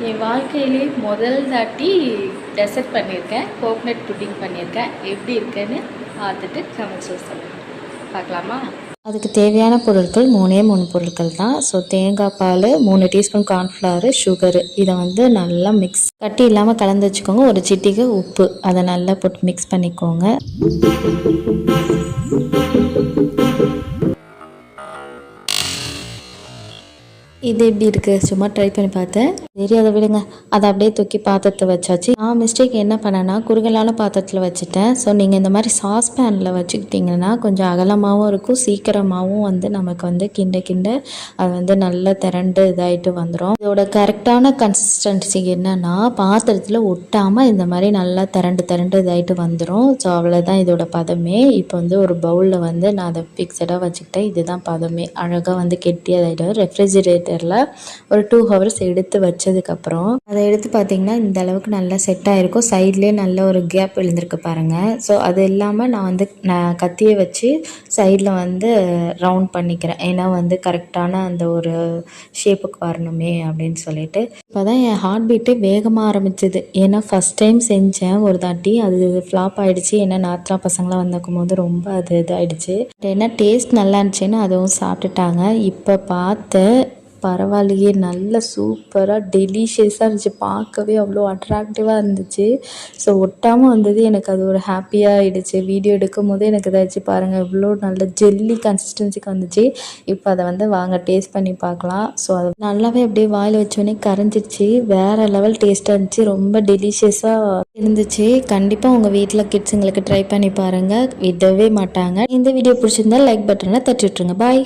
என் வாழ்க்கையிலே முதல் தாட்டி டெசர்ட் பண்ணியிருக்கேன், கோகனட் புட்டிங் பண்ணியிருக்கேன். எப்படி இருக்குன்னு பார்த்துட்டு கமெண்ட்ஸில் சொல்லுங்கள். பார்க்கலாமா? அதுக்கு தேவையான பொருட்கள் 3 பொருட்கள் தான். ஸோ தேங்காய் பால், 3 டீஸ்பூன் கார்ன்ஃப்ளவரு, சுகரு, இதை வந்து நல்லா மிக்ஸ் கட்டி இல்லாமல் கலந்து வச்சுக்கோங்க. ஒரு சிட்டிகை உப்பு, அதை நல்லா போட்டு மிக்ஸ் பண்ணிக்கோங்க. இது எப்படி இருக்குது, சும்மா ட்ரை பண்ணி பார்த்தேன். சரி அதை விடுங்க, அதை அப்படியே தூக்கி பாத்திரத்தை வச்சாச்சு. நான் மிஸ்டேக் என்ன பண்ணேன்னா குறுகலான பாத்திரத்தில் வச்சுட்டேன். ஸோ நீங்கள் இந்த மாதிரி சாஸ் பேனில் வச்சுக்கிட்டிங்கன்னா கொஞ்சம் அகலமாகவும் இருக்கும், சீக்கிரமாகவும் வந்து நமக்கு வந்து கிண்ட அது வந்து நல்லா திரண்டு இதாகிட்டு வந்துடும். இதோட கரெக்டான கன்சிஸ்டன்சி என்னன்னா பாத்திரத்தில் ஒட்டாமல் இந்த மாதிரி நல்லா திரண்டு இதாகிட்டு வந்துடும். ஸோ அவ்வளோதான் இதோட பதமே. இப்போ வந்து ஒரு பவுலில் வந்து நான் அதை ஃபிக்ஸடாக வச்சுக்கிட்டேன். இதுதான் பதமே, அழகாக வந்து கெட்டியாகிடும். ரெஃப்ரிஜிரேட்டரில் ஒரு 2 ஹவர்ஸ் எடுத்து வச்சதுக்கப்புறம் அதை எடுத்து பார்த்தீங்கன்னா இந்த அளவுக்கு நல்லா செட் ஆகிருக்கும். சைட்லேயே நல்ல ஒரு கேப் விழுந்திருக்கு பாருங்கள். ஸோ அது இல்லாமல் நான் கத்தியை வச்சு சைடில் வந்து ரவுண்ட் பண்ணிக்கிறேன். ஏன்னா வந்து கரெக்டான அந்த ஒரு ஷேப்புக்கு வரணுமே அப்படின்னு சொல்லிட்டு. இப்போ தான் என் ஹார்ட் பீட்டு வேகமாக ஆரம்பிச்சிது. ஏன்னா ஃபஸ்ட் டைம் செஞ்சேன் ஒரு தாட்டி, அது ஃப்ளாப் ஆகிடுச்சு. ஏன்னா நாத்தா பசங்களாம் வந்திருக்கும் போது ரொம்ப அது இதாகிடுச்சு. ஏன்னா டேஸ்ட் நல்லா இருந்துச்சுன்னு அதுவும் சாப்பிட்டுட்டாங்க. இப்போ பார்த்து பரவாயில்லையே, நல்ல சூப்பராக டெலிஷியஸாக இருந்துச்சு. பார்க்கவே அவ்வளோ அட்ராக்டிவாக இருந்துச்சு. ஸோ ஒட்டாமல் வந்தது எனக்கு அது ஒரு ஹாப்பியாக ஆகிடுச்சு. வீடியோ எடுக்கும் போதே எனக்கு இதாகிடுச்சு. பாருங்கள் இவ்வளோ நல்ல ஜெல்லி கன்சிஸ்டன்சிக்கு வந்துச்சு. இப்போ அதை வந்து வாங்க டேஸ்ட் பண்ணி பார்க்கலாம். ஸோ அது நல்லாவே அப்படியே வாயில் வச்சோடனே கரைஞ்சிடுச்சு. வேறு லெவல் டேஸ்ட்டாக இருந்துச்சு, ரொம்ப டெலிஷியஸாக இருந்துச்சு. கண்டிப்பாக உங்கள் வீட்டில் கிட்ஸுங்களுக்கு ட்ரை பண்ணி பாருங்கள், விடவே மாட்டாங்க. இந்த வீடியோ பிடிச்சிருந்தா லைக் பட்டனை தட்டி விட்டுருங்க. பாய்.